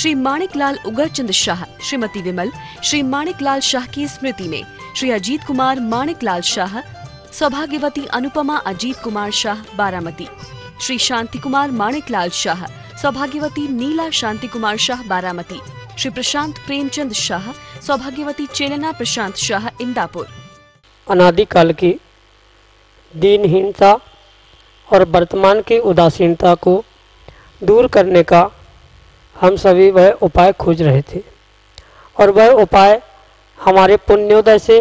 श्री माणिकलाल उगरचंद शाह, श्रीमती विमल, श्री माणिकलाल शाह की स्मृति में श्री अजीत कुमार माणिकलाल शाह, सौभाग्यवती अनुपमा अजीत कुमार शाह बारामती, श्री शांति कुमार माणिकलाल शाह, सौभाग्यवती नीला शांति कुमार शाह बारामती, श्री प्रशांत प्रेमचंद शाह, सौभाग्यवती चेलना प्रशांत शाह इंदापुर। अनादिकाल की दीनहीनता और वर्तमान की उदासीनता को दूर करने का हम सभी वह उपाय खोज रहे थे, और वह उपाय हमारे पुण्योदय से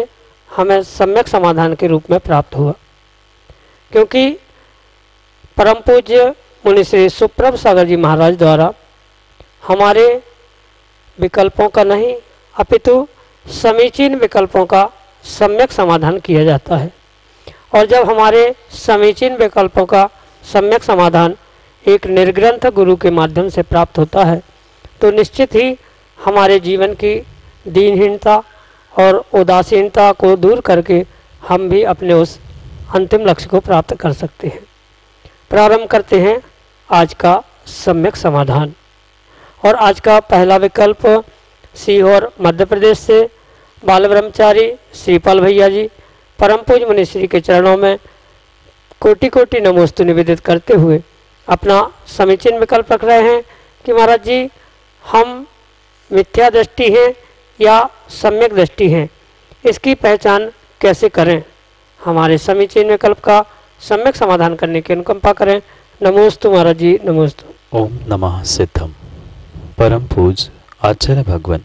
हमें सम्यक समाधान के रूप में प्राप्त हुआ। क्योंकि परम पूज्य मुनि श्री सुप्रभ सागर जी महाराज द्वारा हमारे विकल्पों का नहीं अपितु समीचीन विकल्पों का सम्यक समाधान किया जाता है। और जब हमारे समीचीन विकल्पों का सम्यक समाधान एक निर्ग्रंथ गुरु के माध्यम से प्राप्त होता है तो निश्चित ही हमारे जीवन की दीनहीनता और उदासीनता को दूर करके हम भी अपने उस अंतिम लक्ष्य को प्राप्त कर सकते हैं। प्रारंभ करते हैं आज का सम्यक समाधान। और आज का पहला विकल्प सीहोर मध्य प्रदेश से बाल ब्रह्मचारी श्रीपाल भैया जी परम पूज्य मुनि श्री के चरणों में कोटि कोटि नमोस्तु निवेदित करते हुए अपना समीचीन विकल्प रख रहे हैं कि महाराज जी हम मिथ्या दृष्टि हैं या सम्यक दृष्टि हैं, इसकी पहचान कैसे करें। हमारे समीचीन विकल्प का सम्यक समाधान करने की अनुकंपा करें। नमोस्तु महाराज जी, नमोस्तु। ओम नमः सिद्धम। परम पूज्य आचार्य भगवान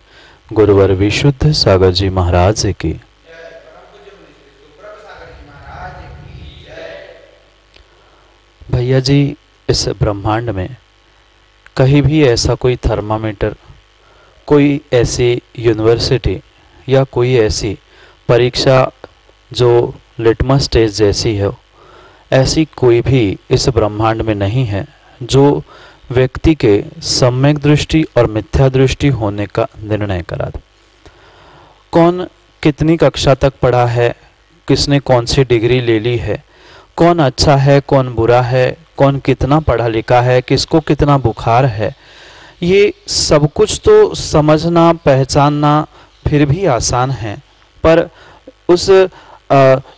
गुरुवर विशुद्ध सागर जी महाराज की। भैया जी, इस ब्रह्मांड में कहीं भी ऐसा कोई थर्मामीटर, कोई ऐसी यूनिवर्सिटी या कोई ऐसी परीक्षा जो लिटमस टेस्ट जैसी है, ऐसी कोई भी इस ब्रह्मांड में नहीं है जो व्यक्ति के सम्यक दृष्टि और मिथ्या दृष्टि होने का निर्णय करा दे। कौन कितनी कक्षा तक पढ़ा है, किसने कौन सी डिग्री ले ली है, कौन अच्छा है कौन बुरा है, कौन कितना पढ़ा लिखा है, किसको कितना बुखार है, ये सब कुछ तो समझना पहचानना फिर भी आसान है। पर उस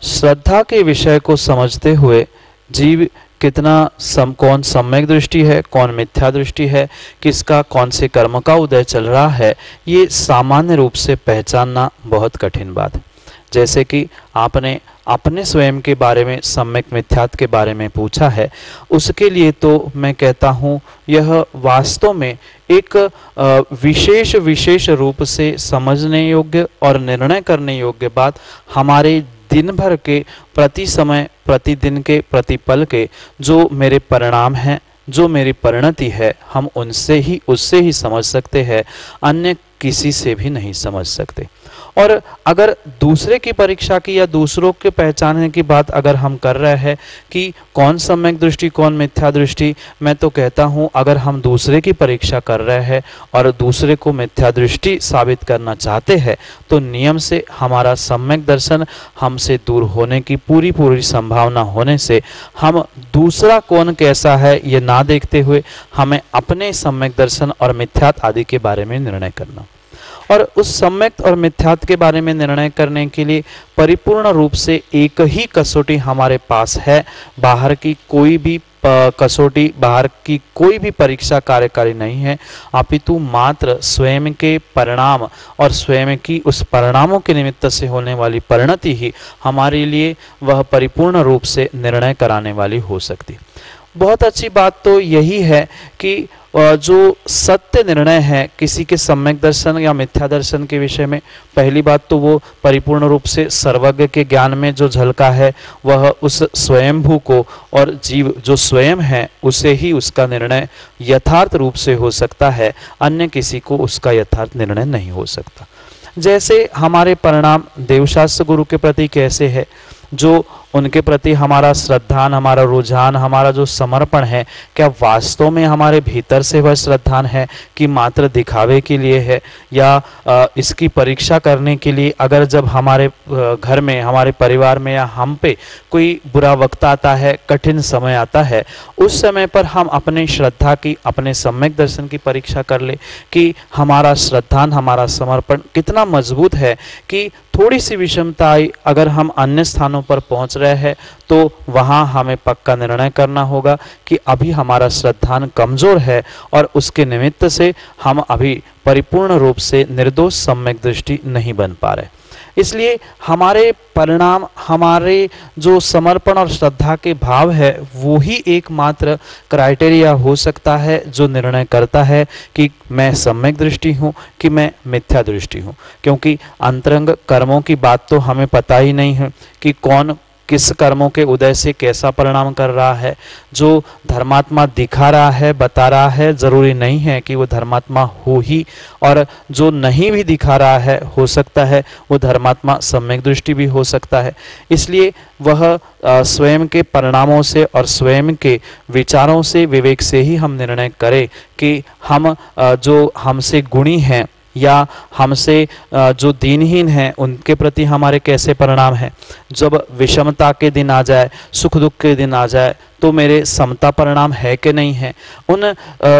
श्रद्धा के विषय को समझते हुए जीव कितना कौन सम्यक दृष्टि है कौन मिथ्या दृष्टि है, किसका कौन से कर्म का उदय चल रहा है, ये सामान्य रूप से पहचानना बहुत कठिन बात है। जैसे कि आपने अपने स्वयं के बारे में सम्यक मिथ्यात्व के बारे में पूछा है, उसके लिए तो मैं कहता हूँ यह वास्तव में एक विशेष रूप से समझने योग्य और निर्णय करने योग्य बात हमारे दिन भर के प्रति समय प्रतिदिन के प्रतिपल के जो मेरे परिणाम हैं, जो मेरी परिणति है, हम उससे ही समझ सकते हैं, अन्य किसी से भी नहीं समझ सकते। और अगर दूसरे की परीक्षा की या दूसरों के पहचानने की बात अगर हम कर रहे हैं कि कौन सम्यक दृष्टि कौन मिथ्या दृष्टि, मैं तो कहता हूं अगर हम दूसरे की परीक्षा कर रहे हैं और दूसरे को मिथ्या दृष्टि साबित करना चाहते हैं तो नियम से हमारा सम्यक दर्शन हमसे दूर होने की पूरी संभावना होने से हम दूसरा कौन कैसा है ये ना देखते हुए हमें अपने सम्यक दर्शन और मिथ्यात्व आदि के बारे में निर्णय करना। और उस सम्यक और मिथ्यात्व के बारे में निर्णय करने के लिए परिपूर्ण रूप से एक ही कसौटी हमारे पास है। बाहर की कोई भी कसौटी, बाहर की कोई भी परीक्षा कार्यकारी नहीं है, अपितु मात्र स्वयं के परिणाम और स्वयं की उस परिणामों के निमित्त से होने वाली परिणति ही हमारे लिए वह परिपूर्ण रूप से निर्णय कराने वाली हो सकती। बहुत अच्छी बात तो यही है कि जो सत्य निर्णय है किसी के सम्यक दर्शन या मिथ्या दर्शन के विषय में, पहली बात तो वो परिपूर्ण रूप से सर्वज्ञ के ज्ञान में जो झलका है वह उस स्वयंभू को और जीव जो स्वयं है उसे ही उसका निर्णय यथार्थ रूप से हो सकता है, अन्य किसी को उसका यथार्थ निर्णय नहीं हो सकता। जैसे हमारे परिणाम देवशास्त्र गुरु के प्रति कैसे है, जो उनके प्रति हमारा श्रद्धान, हमारा रुझान, हमारा जो समर्पण है, क्या वास्तव में हमारे भीतर से वह श्रद्धान है कि मात्र दिखावे के लिए है, या इसकी परीक्षा करने के लिए अगर जब हमारे घर में, हमारे परिवार में या हम पे कोई बुरा वक्त आता है, कठिन समय आता है, उस समय पर हम अपने श्रद्धा की, अपने सम्यक दर्शन की परीक्षा कर ले कि हमारा श्रद्धान, हमारा समर्पण कितना मजबूत है कि थोड़ी सी विषमता आई, अगर हम अन्य स्थानों पर पहुंच रहे हैं तो वहां हमें पक्का निर्णय करना होगा कि अभी हमारा श्रद्धान कमजोर है और उसके निमित्त से हम अभी परिपूर्ण रूप से निर्दोष सम्यक दृष्टि नहीं बन पा रहे। इसलिए हमारे परिणाम, हमारे जो समर्पण और श्रद्धा के भाव है, वो ही एकमात्र क्राइटेरिया हो सकता है जो निर्णय करता है कि मैं सम्यक दृष्टि हूँ कि मैं मिथ्या दृष्टि हूँ। क्योंकि अंतरंग कर्मों की बात तो हमें पता ही नहीं है कि कौन किस कर्मों के उदय से कैसा परिणाम कर रहा है। जो धर्मात्मा दिखा रहा है, बता रहा है, जरूरी नहीं है कि वो धर्मात्मा हो ही, और जो नहीं भी दिखा रहा है, हो सकता है वो धर्मात्मा सम्यक दृष्टि भी हो सकता है। इसलिए वह स्वयं के परिणामों से और स्वयं के विचारों से, विवेक से ही हम निर्णय करें कि हम जो हमसे गुणी हैं या हमसे जो दीनहीन हैं, उनके प्रति हमारे कैसे परिणाम हैं। जब विषमता के दिन आ जाए, सुख दुख के दिन आ जाए, तो मेरे समता परिणाम है कि नहीं है। उन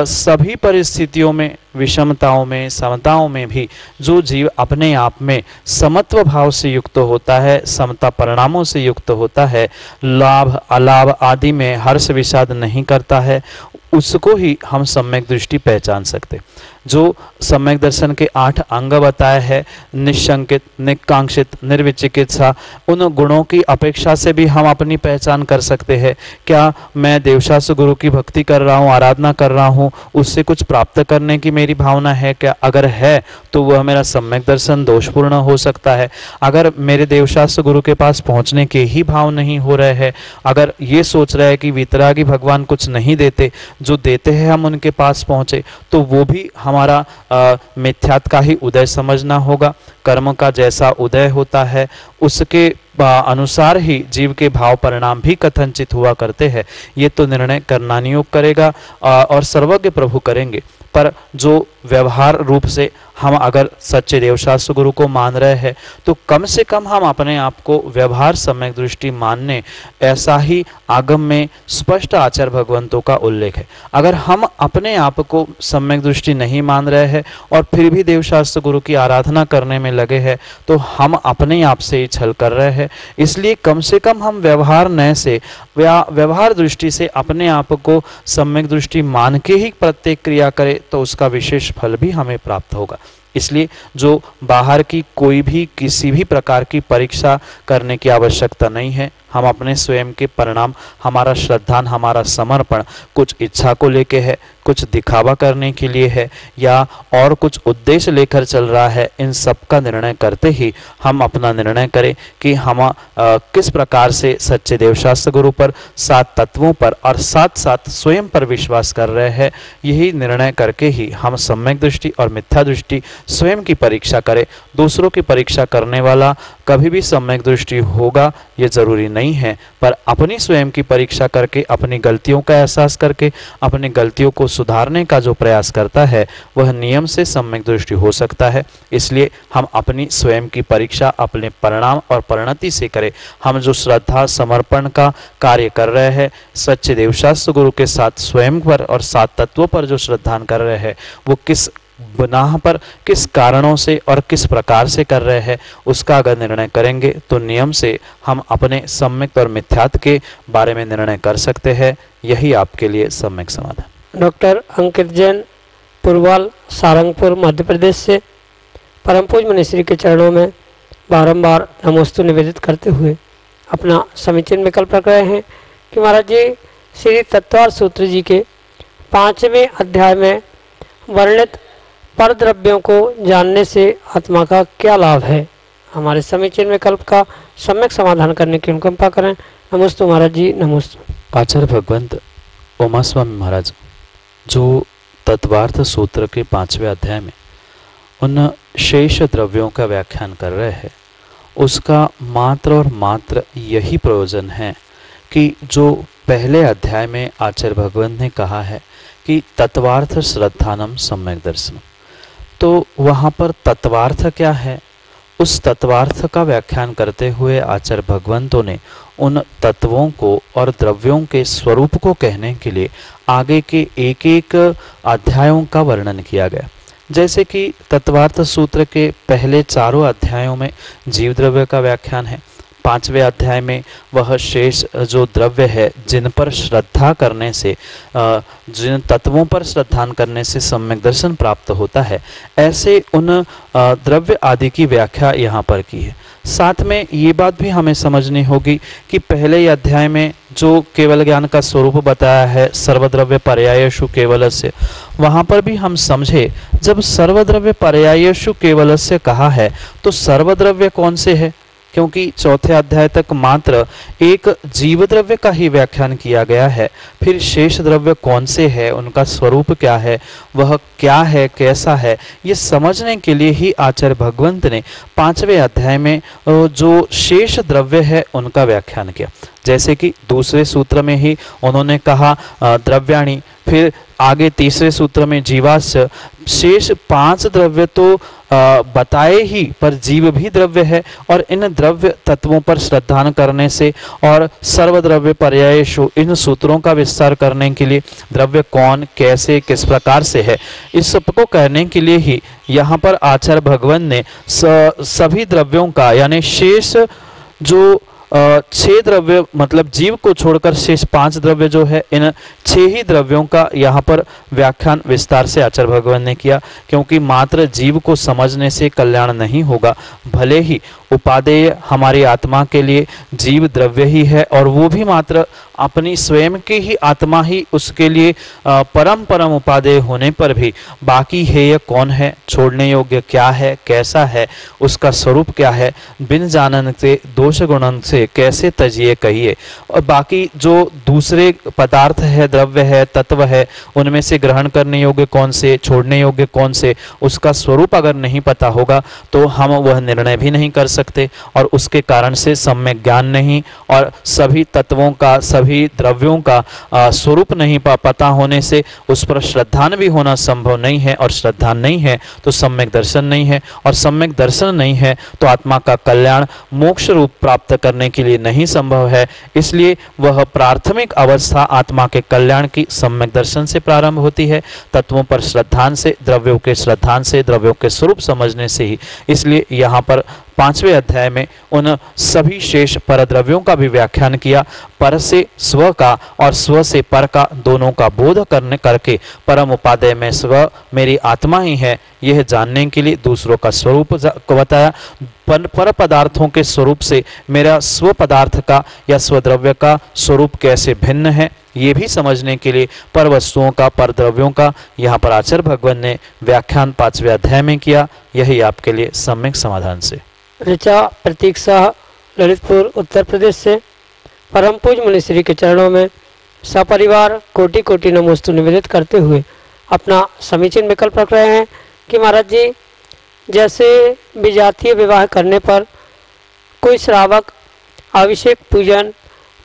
सभी परिस्थितियों में, विषमताओं में, समताओं में भी जो जीव अपने आप में समत्व भाव से युक्त होता है, समता परिणामों से युक्त होता है, लाभ अलाभ आदि में हर्ष विषाद नहीं करता है, उसको ही हम सम्यक दृष्टि पहचान सकते। जो सम्यक दर्शन के 8 अंग बताए हैं, निशंकित, निकांक्षित, निर्विचिकित्सा, उन गुणों की अपेक्षा से भी हम अपनी पहचान कर सकते हैं। क्या मैं देवशास्त्र गुरु की भक्ति कर रहा हूँ, आराधना कर रहा हूँ, उससे कुछ प्राप्त करने की मेरी भावना है क्या? अगर है तो वह मेरा सम्यक दर्शन दोषपूर्ण हो सकता है। अगर मेरे देवशास्त्र गुरु के पास पहुँचने के ही भाव नहीं हो रहे हैं, अगर ये सोच रहे हैं कि वितरागी भगवान कुछ नहीं देते, जो देते हैं हम उनके पास पहुँचे, तो वो भी हमारा मिथ्यात्व का ही उदय समझना होगा। कर्म का जैसा उदय होता है उसके अनुसार ही जीव के भाव परिणाम भी कथनचित हुआ करते हैं। ये तो निर्णय करना नियोग करेगा और सर्वज्ञ प्रभु करेंगे। पर जो व्यवहार रूप से हम अगर सच्चे देवशास्त्र गुरु को मान रहे हैं, तो कम से कम हम अपने आप को व्यवहार सम्यक दृष्टि मानने, ऐसा ही आगम में स्पष्ट आचार्य भगवंतों का उल्लेख है। अगर हम अपने आप को सम्यक दृष्टि नहीं मान रहे हैं और फिर भी देवशास्त्र गुरु की आराधना करने में लगे हैं, तो हम अपने आप से ही छल कर रहे हैं। इसलिए कम से कम हम व्यवहार नए से, व्यवहार दृष्टि से अपने आप को सम्यक दृष्टि मान के ही प्रत्येक क्रिया करें, तो उसका विशेष फल भी हमें प्राप्त होगा। इसलिए जो बाहर की कोई भी किसी भी प्रकार की परीक्षा करने की आवश्यकता नहीं है। हम अपने स्वयं के परिणाम, हमारा श्रद्धान, हमारा समर्पण कुछ इच्छा को लेके है, कुछ दिखावा करने के लिए है, या और कुछ उद्देश्य लेकर चल रहा है, इन सब का निर्णय करते ही हम अपना निर्णय करें कि हम किस प्रकार से सच्चे देवशास्त्र गुरु पर, 7 तत्वों पर और साथ साथ स्वयं पर विश्वास कर रहे हैं। यही निर्णय करके ही हम सम्यक दृष्टि और मिथ्या दृष्टि स्वयं की परीक्षा करें। दूसरों की परीक्षा करने वाला कभी भी सम्यक दृष्टि होगा ये जरूरी नहीं है, पर अपनी स्वयं की परीक्षा करके, अपनी गलतियों का एहसास करके, अपनी गलतियों को सुधारने का जो प्रयास करता है, वह नियम से सम्यक दृष्टि हो सकता है। इसलिए हम अपनी स्वयं की परीक्षा अपने परिणाम और परिणति से करें। हम जो श्रद्धा समर्पण का कार्य कर रहे हैं, सच्चे देवशास्त्र गुरु के साथ स्वयं पर और 7 तत्वों पर जो श्रद्धान कर रहे हैं, वो किस गुनाह पर, किस कारणों से और किस प्रकार से कर रहे हैं, उसका अगर निर्णय करेंगे तो नियम से हम अपने सम्यक और मिथ्यात्व के बारे में निर्णय कर सकते हैं। यही आपके लिए सम्यक समाधान। डॉक्टर अंकित जैन, पुरवाल, सारंगपुर, मध्य प्रदेश से परम पूज्य मुनिश्री के चरणों में बारंबार नमोस्तु निवेदित करते हुए अपना समीचीन विकल्प रख रहे हैं कि महाराज जी, श्री तत्वार सूत्र जी के 5वें अध्याय में वर्णित पर द्रव्यों को जानने से आत्मा का क्या लाभ है। हमारे समीचीन विकल्प का सम्यक समाधान करने की अनुकंपा करें। नमोस्तु महाराज जी, नमोस्तु। आचार्य भगवंत उमा स्वामी महाराज जो तत्वार्थ सूत्र के 5वें अध्याय में उन शेष द्रव्यों का व्याख्यान कर रहे हैं, उसका मात्र और मात्र यही प्रयोजन है कि जो पहले अध्याय में आचार्य भगवंत ने कहा है कि तत्वार्थ श्रद्धानम सम्यक दर्शनम, तो वहाँ पर तत्वार्थ क्या है, उस तत्वार्थ का व्याख्यान करते हुए आचार्य भगवंतों ने उन तत्वों को और द्रव्यों के स्वरूप को कहने के लिए आगे के एक एक अध्यायों का वर्णन किया गया। जैसे कि तत्वार्थ सूत्र के पहले चारों अध्यायों में जीव द्रव्य का व्याख्यान है। 5वें अध्याय में वह शेष जो द्रव्य है जिन पर श्रद्धा करने से, जिन तत्वों पर श्रद्धा करने से सम्यक दर्शन प्राप्त होता है, ऐसे उन द्रव्य आदि की व्याख्या यहाँ पर की है। साथ में ये बात भी हमें समझनी होगी कि पहले ही अध्याय में जो केवल ज्ञान का स्वरूप बताया है सर्वद्रव्य पर्यायेषु केवलस्य, वहाँ पर भी हम समझे जब सर्वद्रव्य पर्यायेषु केवलस्य कहा है तो सर्वद्रव्य कौन से है, क्योंकि चौथे अध्याय तक मात्र एक जीव द्रव्य का ही व्याख्यान किया गया है। फिर शेष द्रव्य कौन से है, उनका स्वरूप क्या है, वह क्या है, कैसा है, ये समझने के लिए ही आचार्य भगवंत ने 5वें अध्याय में जो शेष द्रव्य है उनका व्याख्यान किया। जैसे कि दूसरे सूत्र में ही उन्होंने कहा द्रव्याणि, फिर आगे तीसरे सूत्र में जीवास्य, शेष 5 द्रव्य तो बताए ही, पर जीव भी द्रव्य है और इन द्रव्य तत्वों पर श्रद्धान करने से और सर्वद्रव्य पर्यायेषु, इन सूत्रों का विस्तार करने के लिए द्रव्य कौन, कैसे, किस प्रकार से है, इस सबको कहने के लिए ही यहाँ पर आचार्य भगवान ने सभी द्रव्यों का, यानी शेष जो 6 द्रव्य मतलब जीव को छोड़कर शेष 5 द्रव्य जो है, इन 6 ही द्रव्यों का यहाँ पर व्याख्यान विस्तार से आचार्य भगवान ने किया। क्योंकि मात्र जीव को समझने से कल्याण नहीं होगा, भले ही उपादेय हमारी आत्मा के लिए जीव द्रव्य ही है और वो भी मात्र अपनी स्वयं की ही आत्मा ही उसके लिए परम परम उपादेय होने पर भी बाकी हेय कौन है, छोड़ने योग्य क्या है, कैसा है, उसका स्वरूप क्या है, बिन जानन से दोष गुणन से कैसे तजिए कहिए। और बाकी जो दूसरे पदार्थ है, द्रव्य है, तत्व है, उनमें से ग्रहण करने योग्य कौन से, छोड़ने योग्य कौन से, उसका स्वरूप अगर नहीं पता होगा तो हम वह निर्णय भी नहीं कर सकते और उसके कारण से सम्यक ज्ञान नहीं और सभी तत्वों का, सभी द्रव्यों का स्वरूप नहीं पता होने से उस पर श्रद्धान भी होना संभव नहीं है और श्रद्धा नहीं है तो सम्यक दर्शन नहीं है और सम्यक दर्शन नहीं है तो आत्मा का कल्याण मोक्ष रूप प्राप्त करने के लिए नहीं संभव है। इसलिए वह प्राथमिक अवस्था आत्मा के कल्याण की सम्यक दर्शन से प्रारंभ होती है, तत्वों पर श्रद्धान से, द्रव्यों के श्रद्धान से, द्रव्यों के स्वरूप समझने से ही। इसलिए यहाँ पर 5वें अध्याय में उन सभी शेष परद्रव्यों का भी व्याख्यान किया। पर से स्व का और स्व से पर का दोनों का बोध करके परम उपादेय में स्व मेरी आत्मा ही है, यह जानने के लिए दूसरों का स्वरूप बताया। पर पदार्थों के स्वरूप से मेरा स्व पदार्थ का या स्वद्रव्य का स्वरूप कैसे भिन्न है, ये भी समझने के लिए पर वस्तुओं का, पर द्रव्यों का यहाँ पर आचार्य भगवान ने व्याख्यान 5वें अध्याय में किया। यही आपके लिए सम्यक समाधान से। ऋचा प्रतीक शाह, ललितपुर, उत्तर प्रदेश से परम पूज मुनिश्री के चरणों में सपरिवार कोटि कोटि नमोस्तु निवेदित करते हुए अपना समीचीन विकल्प रख रहे हैं कि महाराज जी, जैसे विजातीय विवाह करने पर कोई श्रावक अभिषेक पूजन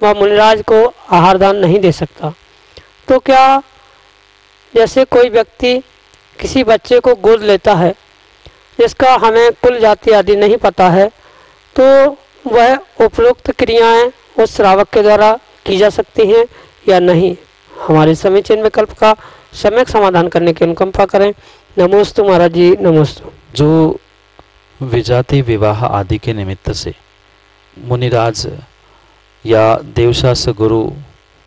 व मुनिराज को आहार दान नहीं दे सकता, तो क्या जैसे कोई व्यक्ति किसी बच्चे को गोद लेता है जिसका हमें कुल जाति आदि नहीं पता है, तो वह उपरोक्त क्रियाएं उस श्रावक के द्वारा की जा सकती हैं या नहीं? हमारे समीचीन विकल्प का सम्यक समाधान करने की अनुकंपा करें। नमोस्तु महाराज जी, नमोस्तु। जो विजाति विवाह आदि के निमित्त से मुनिराज या देवशास्त्र गुरु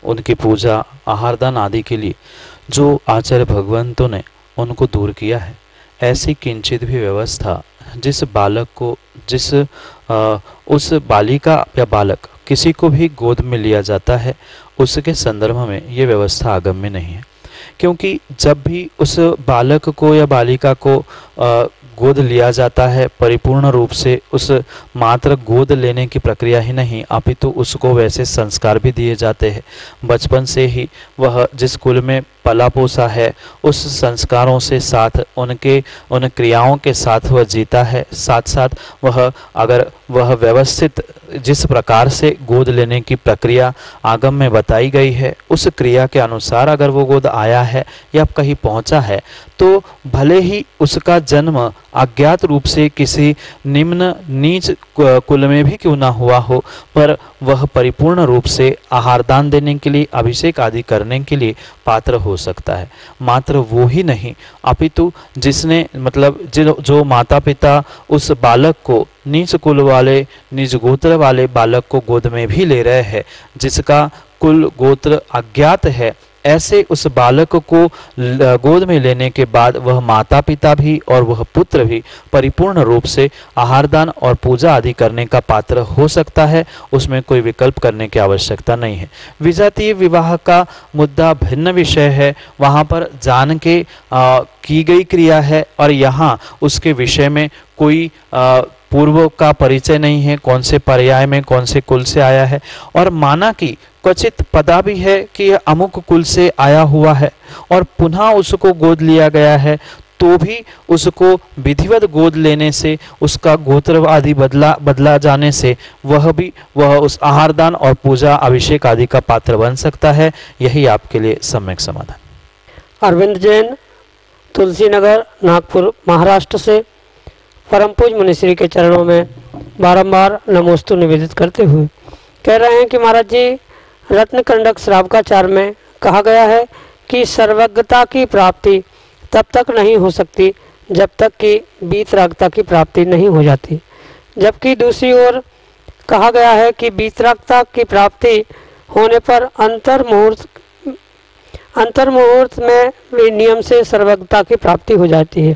उनकी पूजा, आहारदान आदि के लिए जो आचार्य भगवंतों ने उनको दूर किया है, ऐसी किंचित भी व्यवस्था जिस बालक को, उस बालिका या बालक किसी को भी गोद में लिया जाता है, उसके संदर्भ में ये व्यवस्था आगम्य नहीं है। क्योंकि जब भी उस बालक को या बालिका को गोद लिया जाता है, परिपूर्ण रूप से उस मात्र गोद लेने की प्रक्रिया ही नहीं अपितु उसको वैसे संस्कार भी दिए जाते हैं। बचपन से ही वह जिस कुल में पला पोसा है उस संस्कारों से साथ उन क्रियाओं के साथ वह जीता है। साथ साथ अगर वह व्यवस्थित जिस प्रकार से गोद लेने की प्रक्रिया आगम में बताई गई है उस क्रिया के अनुसार अगर वो गोद आया है या कहीं पहुंचा है तो भले ही उसका जन्म अज्ञात रूप से किसी निम्न नीच कुल में भी क्यों ना हुआ हो, पर वह परिपूर्ण रूप से आहार दान देने के लिए, अभिषेक आदि करने के लिए पात्र हो सकता है। मात्र वो ही नहीं अपितु जिसने जो माता पिता उस बालक को नीच कुल वाले निज गोत्र वाले बालक को गोद में भी ले रहे हैं, जिसका कुल गोत्र अज्ञात है, ऐसे उस बालक को गोद में लेने के बाद वह माता पिता भी और वह पुत्र भी परिपूर्ण रूप से आहारदान और पूजा आदि करने का पात्र हो सकता है। उसमें कोई विकल्प करने की आवश्यकता नहीं है। विजातीय विवाह का मुद्दा भिन्न विषय है, वहाँ पर जान के की गई क्रिया है और यहाँ उसके विषय में कोई पूर्व का परिचय नहीं है, कौन से पर्याय में कौन से कुल से आया है, और माना कि क्वचित पता भी है कि यह अमुक कुल से आया हुआ है और पुनः उसको गोद लिया गया है, तो भी उसको विधिवत गोद लेने से उसका गोत्र आदि बदला जाने से वह उस आहारदान और पूजा अभिषेक आदि का पात्र बन सकता है। यही आपके लिए सम्यक समाधान। अरविंद जैन, तुलसी नगर, नागपुर, महाराष्ट्र से परम पूज मुनिश्री के चरणों में बारंबार नमोस्तु निवेदित करते हुए कह रहे हैं कि महाराज जी, रत्नकंडक श्रावकाचार में कहा गया है कि सर्वज्ञता की प्राप्ति तब तक नहीं हो सकती जब तक कि वीतरागता की प्राप्ति नहीं हो जाती, जबकि दूसरी ओर कहा गया है कि वीतरागता की प्राप्ति होने पर अंतर मुहूर्त में भी नियम से सर्वज्ञता की प्राप्ति हो जाती है।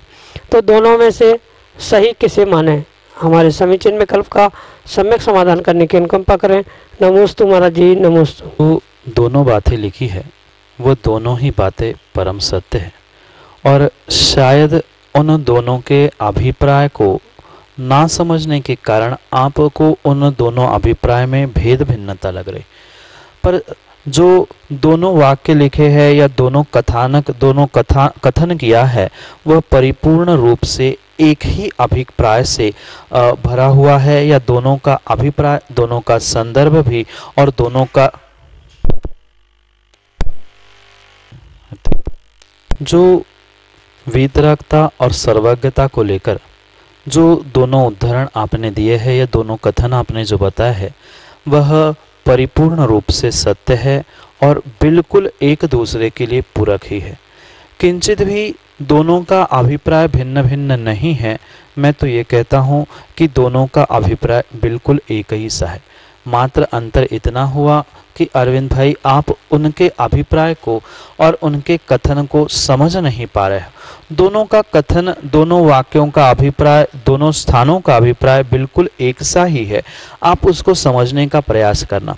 तो दोनों में से सही किसे माने? हमारे समीचीन विकल्प का सम्यक समाधान करने की अनुकंपा करें। नमोस्तु महाराज जी, नमोस्तु। वो दोनों बातें लिखी है, वो दोनों ही बातें परम सत्य है और शायद उन दोनों के अभिप्राय को ना समझने के कारण आपको उन दोनों अभिप्राय में भेद भिन्नता लग रही, पर जो दोनों वाक्य लिखे हैं या दोनों कथन किया है वह परिपूर्ण रूप से एक ही अभिप्राय से भरा हुआ है, या दोनों का अभिप्राय, दोनों का संदर्भ भी और दोनों का जो वीतरागता और सर्वज्ञता को लेकर जो दोनों उदाहरण आपने दिए हैं या दोनों कथन आपने जो बताया है वह परिपूर्ण रूप से सत्य है और बिल्कुल एक दूसरे के लिए पूरक ही है। किंचित भी दोनों का अभिप्राय भिन्न भिन्न नहीं है। मैं तो ये कहता हूँ कि दोनों का अभिप्राय बिल्कुल एक ही सा है। मात्र अंतर इतना हुआ कि अरविंद भाई आप उनके अभिप्राय को और उनके कथन को समझ नहीं पा रहे हो। दोनों का कथन, दोनों वाक्यों का अभिप्राय, दोनों स्थानों का अभिप्राय बिल्कुल एक सा ही है। आप उसको समझने का प्रयास करना।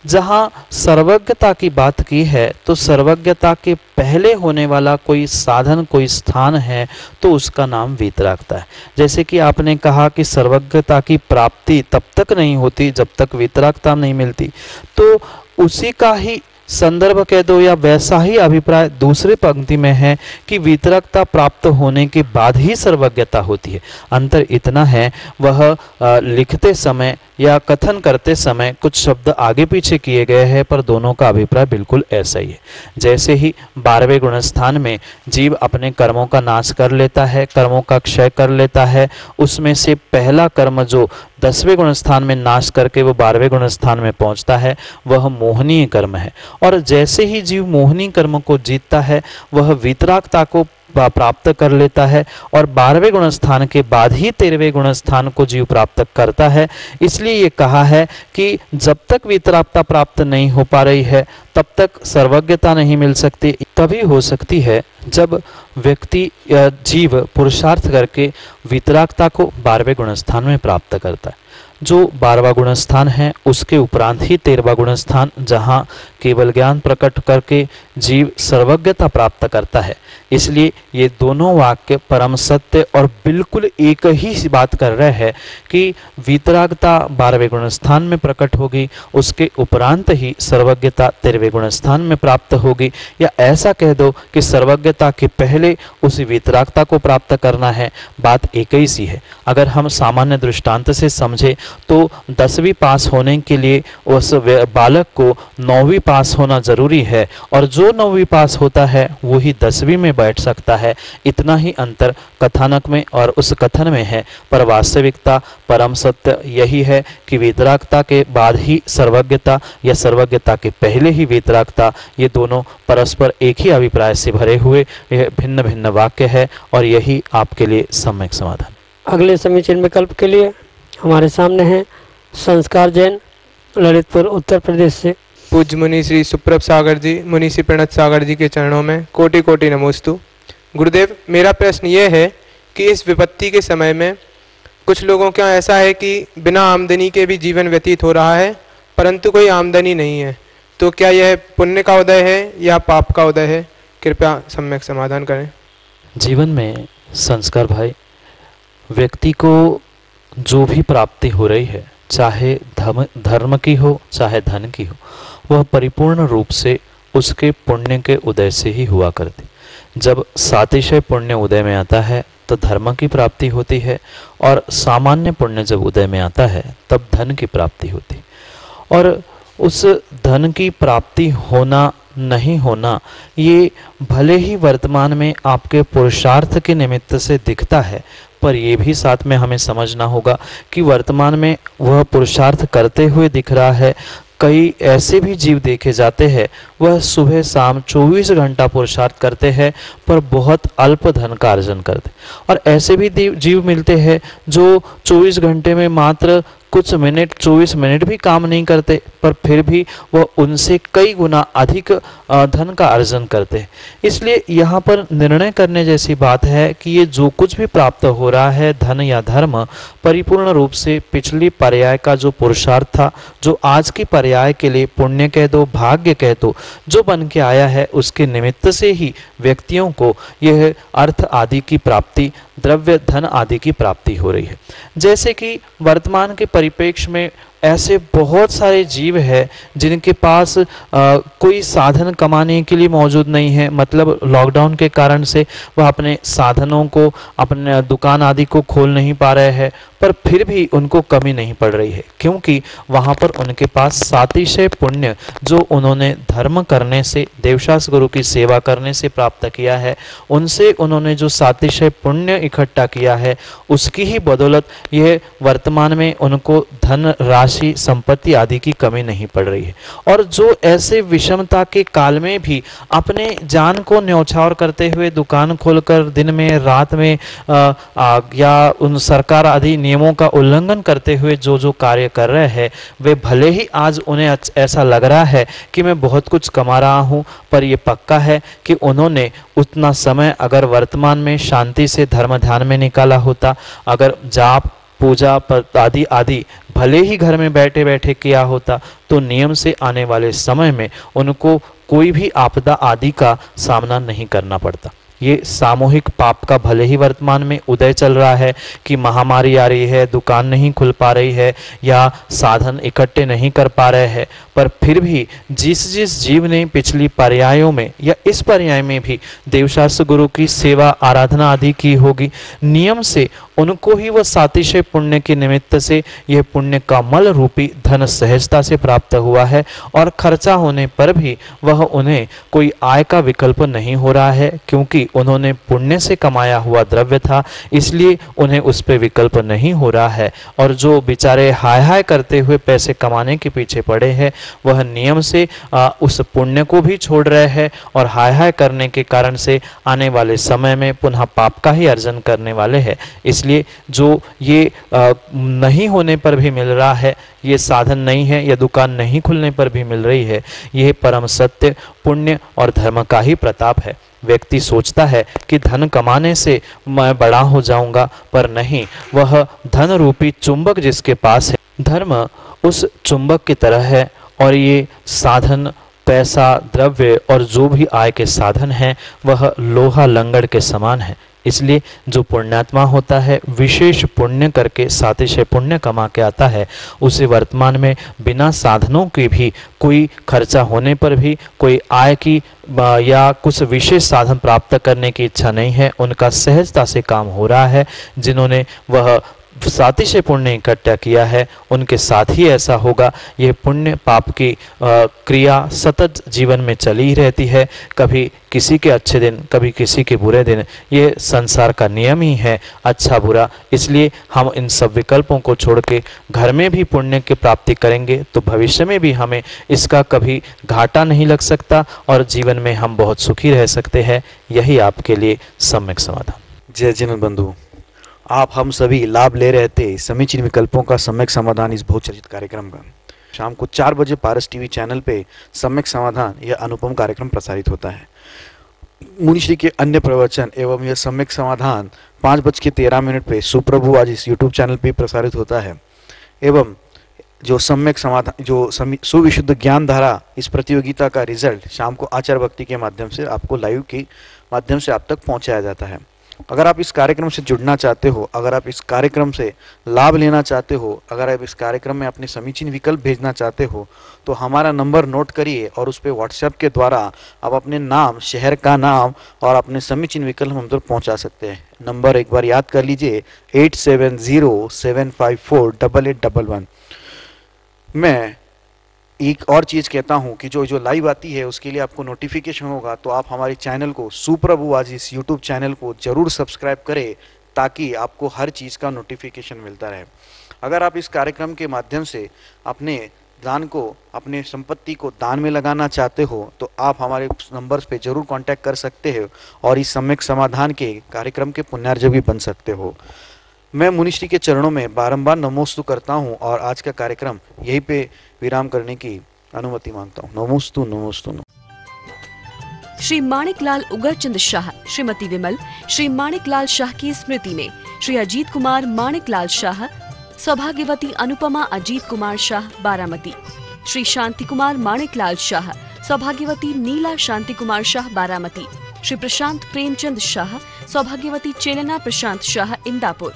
जहाँ सर्वज्ञता की बात की है तो सर्वज्ञता के पहले होने वाला कोई साधन, कोई स्थान है तो उसका नाम वीतरागता है। जैसे कि आपने कहा कि सर्वज्ञता की प्राप्ति तब तक नहीं होती जब तक वीतरागता नहीं मिलती, तो उसी का ही संदर्भ कह दो या वैसा ही अभिप्राय दूसरी पंक्ति में है कि वीतरागता प्राप्त होने के बाद ही सर्वज्ञता होती है। अंतर इतना है, वह लिखते समय या कथन करते समय कुछ शब्द आगे पीछे किए गए हैं पर दोनों का अभिप्राय बिल्कुल ऐसा ही है। जैसे ही 12वें गुणस्थान में जीव अपने कर्मों का नाश कर लेता है, कर्मों का क्षय कर लेता है, उसमें से पहला कर्म जो 10वें गुणस्थान में नाश करके वो 12वें गुणस्थान में पहुंचता है वह मोहनीय कर्म है। और जैसे ही जीव मोहनीय कर्म को जीतता है वह वीतरागता को प्राप्त कर लेता है और 12वें गुणस्थान के बाद ही 13वें गुणस्थान को जीव प्राप्त करता है। इसलिए ये कहा है कि जब तक वीतरागता प्राप्त नहीं हो पा रही है तब तक सर्वज्ञता नहीं मिल सकती। तभी हो सकती है जब व्यक्ति या जीव पुरुषार्थ करके वीतरागता को 12वें गुणस्थान में प्राप्त करता है। जो 12वां गुणस्थान है उसके उपरांत ही 13वां गुणस्थान, जहाँ केवल ज्ञान प्रकट करके जीव सर्वज्ञता प्राप्त करता है। इसलिए ये दोनों वाक्य परम सत्य और बिल्कुल एक ही बात कर रहे हैं कि वीतरागता 12वें गुणस्थान में प्रकट होगी, उसके उपरांत ही सर्वज्ञता 13वें गुणस्थान में प्राप्त होगी। या ऐसा कह दो कि सर्वज्ञता के पहले उस वीतरागता को प्राप्त करना है। बात एक ही सी है। अगर हम सामान्य दृष्टांत से समझे तो 10वीं पास होने के लिए उस बालक को 9वीं पास होना जरूरी है, और जो 9वीं पास होता है वही 10वीं में बैठ सकता है। इतना ही अंतर कथानक में और उस कथन में है, पर वास्तविकता परम सत्य यही है कि वीतरागता के बाद ही सर्वज्ञता या सर्वज्ञता के पहले ही वीतरागता, ये दोनों परस्पर एक ही अभिप्राय से भरे हुए यह भिन्न भिन्न वाक्य है, और यही आपके लिए सम्यक समाधान। अगले समीचीन विकल्प के लिए हमारे सामने हैं संस्कार जैन, ललितपुर उत्तर प्रदेश से। पूज्य मुनि श्री सुप्रभ सागर जी, मुनि श्री प्रणत सागर जी के चरणों में कोटि कोटि नमोस्तु। गुरुदेव, मेरा प्रश्न ये है कि इस विपत्ति के समय में कुछ लोगों का ऐसा है कि बिना आमदनी के भी जीवन व्यतीत हो रहा है, परंतु कोई आमदनी नहीं है, तो क्या यह पुण्य का उदय है या पाप का उदय है? कृपया सम्यक समाधान करें। जीवन में संस्कार भाई, व्यक्ति को जो भी प्राप्ति हो रही है, चाहे धर्म की हो चाहे धन की हो, वह परिपूर्ण रूप से उसके पुण्य के उदय से ही हुआ करती। जब सातिशय पुण्य उदय में आता है तो धर्म की प्राप्ति होती है, और सामान्य पुण्य जब उदय में आता है तब धन की प्राप्ति होती। और उस धन की प्राप्ति होना नहीं होना ये भले ही वर्तमान में आपके पुरुषार्थ के निमित्त से दिखता है, पर यह भी साथ में हमें समझना होगा कि वर्तमान में वह पुरुषार्थ करते हुए दिख रहा है। कई ऐसे भी जीव देखे जाते हैं, वह सुबह शाम 24 घंटा पुरुषार्थ करते हैं पर बहुत अल्प धन का अर्जन करते, और ऐसे भी जीव मिलते हैं जो 24 घंटे में मात्र कुछ मिनट 24 मिनट भी काम नहीं करते, पर फिर भी वह उनसे कई गुना अधिक धन का अर्जन करते हैं। इसलिए यहाँ पर निर्णय करने जैसी बात है कि ये जो कुछ भी प्राप्त हो रहा है, धन या धर्म, परिपूर्ण रूप से पिछली पर्याय का जो पुरुषार्थ था, जो आज की पर्याय के लिए पुण्य कह दो, भाग्य कह दो, जो बन के आया है, उसके निमित्त से ही व्यक्तियों को यह अर्थ आदि की प्राप्ति, द्रव्य धन आदि की प्राप्ति हो रही है। जैसे कि वर्तमान के परिप्रेक्ष्य में ऐसे बहुत सारे जीव हैं जिनके पास कोई साधन कमाने के लिए मौजूद नहीं है, मतलब लॉकडाउन के कारण से वह अपने साधनों को, अपने दुकान आदि को खोल नहीं पा रहे हैं, पर फिर भी उनको कमी नहीं पड़ रही है, क्योंकि वहाँ पर उनके पास सातिशय पुण्य जो उन्होंने धर्म करने से, देवशास्त्र गुरु की सेवा करने से प्राप्त किया है, उनसे उन्होंने जो सातिशय पुण्य इकट्ठा किया है, उसकी ही बदौलत यह वर्तमान में उनको धन राशि, संपत्ति आदि की कमी नहीं पड़ रही है। और जो ऐसे विषमता के काल में भी अपने जान को न्यौछावर करते हुए दुकान खोलकर दिन में रात में या उन सरकार आदि नियमों का उल्लंघन करते हुए जो जो कार्य कर रहे हैं, वे भले ही आज उन्हें ऐसा लग रहा है कि मैं बहुत कुछ कमा रहा हूं, पर यह पक्का है कि उन्होंने उतना समय अगर वर्तमान में शांति से धर्म ध्यान में निकाला होता, अगर जाप पूजा आदि आदि भले ही घर में बैठे बैठे किया होता, तो नियम से आने वाले समय में उनको कोई भी आपदा आदि का सामना नहीं करना पड़ता। ये सामूहिक पाप का भले ही वर्तमान में उदय चल रहा है कि महामारी आ रही है, दुकान नहीं खुल पा रही है या साधन इकट्ठे नहीं कर पा रहे हैं, पर फिर भी जिस जिस जीव ने पिछली पर्यायों में या इस पर्याय में भी देवशास्त्र गुरु की सेवा आराधना आदि की होगी, नियम से उनको ही वह सातिशय पुण्य के निमित्त से यह पुण्य का मल रूपी धन सहजता से प्राप्त हुआ है, और खर्चा होने पर भी वह उन्हें कोई आय का विकल्प नहीं हो रहा है, क्योंकि उन्होंने पुण्य से कमाया हुआ द्रव्य था, इसलिए उन्हें उस पर विकल्प नहीं हो रहा है। और जो बेचारे हाय हाय करते हुए पैसे कमाने के पीछे पड़े हैं, वह नियम से उस पुण्य को भी छोड़ रहे हैं, और हाय हाय करने के कारण से आने वाले समय में पुनः पाप का ही अर्जन करने वाले हैं। इसलिए इसलिए जो ये नहीं होने पर भी मिल रहा है, ये साधन नहीं है, या दुकान नहीं खुलने पर भी मिल रही है, यह परम सत्य, पुण्य और धर्म का ही प्रताप है। व्यक्ति सोचता है कि धन कमाने से मैं बड़ा हो जाऊंगा, पर नहीं, वह धन रूपी चुंबक जिसके पास है, धर्म उस चुंबक की तरह है, और ये साधन, पैसा, द्रव्य और जो भी आय के साधन हैं वह लोहा लंगड़ के समान है। इसलिए जो पुण्यात्मा होता है, विशेष पुण्य करके सातिशय पुण्य कमा के आता है, उसे वर्तमान में बिना साधनों के भी, कोई खर्चा होने पर भी, कोई आय की या कुछ विशेष साधन प्राप्त करने की इच्छा नहीं है, उनका सहजता से काम हो रहा है। जिन्होंने वह सातिशय पुण्य इकट्ठा किया है, उनके साथ ही ऐसा होगा। यह पुण्य पाप की क्रिया सतत जीवन में चली ही रहती है, कभी किसी के अच्छे दिन, कभी किसी के बुरे दिन, ये संसार का नियम ही है, अच्छा बुरा। इसलिए हम इन सब विकल्पों को छोड़ के घर में भी पुण्य की प्राप्ति करेंगे तो भविष्य में भी हमें इसका कभी घाटा नहीं लग सकता और जीवन में हम बहुत सुखी रह सकते हैं। यही आपके लिए सम्यक समाधान। जय जिन बंधु, आप हम सभी लाभ ले रहे थे समीचीन विकल्पों का सम्यक समाधान इस बहुचर्चित कार्यक्रम का। शाम को 4 बजे पारस टीवी चैनल पे सम्यक समाधान यह अनुपम कार्यक्रम प्रसारित होता है। मुनिश्री के अन्य प्रवचन एवं यह सम्यक समाधान 5:13 पे सुप्रभु आज इस यूट्यूब चैनल पे प्रसारित होता है। एवं जो सम्यक समाधान, जो सुविशुद्ध ज्ञान धारा, इस प्रतियोगिता का रिजल्ट शाम को आचार भक्ति के माध्यम से आपको लाइव के माध्यम से आप तक पहुंचाया जाता है। अगर आप इस कार्यक्रम से जुड़ना चाहते हो, अगर आप इस कार्यक्रम से लाभ लेना चाहते हो, अगर आप इस कार्यक्रम में अपने समीचीन विकल्प भेजना चाहते हो, तो हमारा नंबर नोट करिए और उस पर व्हाट्सएप के द्वारा आप अपने नाम, शहर का नाम और अपने समीचीन विकल्प हम तक पहुंचा सकते हैं। नंबर एक बार याद कर लीजिए, 8707548811। मैं एक और चीज़ कहता हूं कि जो लाइव आती है उसके लिए आपको नोटिफिकेशन होगा, तो आप हमारे चैनल को, सुप्रभु आज इस यूट्यूब चैनल को जरूर सब्सक्राइब करें ताकि आपको हर चीज़ का नोटिफिकेशन मिलता रहे। अगर आप इस कार्यक्रम के माध्यम से अपने दान को, अपने संपत्ति को दान में लगाना चाहते हो तो आप हमारे नंबर्स पे जरूर कांटेक्ट कर सकते हो और इस सम्यक समाधान के कार्यक्रम के पुण्यार्जक भी बन सकते हो। मैं मुनिश्री के चरणों में बारंबार नमोस्तु करता हूं और आज का कार्यक्रम यहीं पे विराम करने की अनुमति मांगता हूं। नमोस्तु नमोस्तु। श्री माणिकलाल उगरचंद शाह, श्रीमती विमल, श्री माणिकलाल शाह की स्मृति में श्री अजीत कुमार माणिकलाल शाह, सौभाग्यवती अनुपमा अजीत कुमार शाह बारामती, श्री शांति कुमार माणिकलाल शाह, सौभाग्यवती नीला शांति कुमार शाह बारामती, श्री प्रशांत प्रेमचंद शाह, सौभाग्यवती चेलना प्रशांत शाह इंदापुर,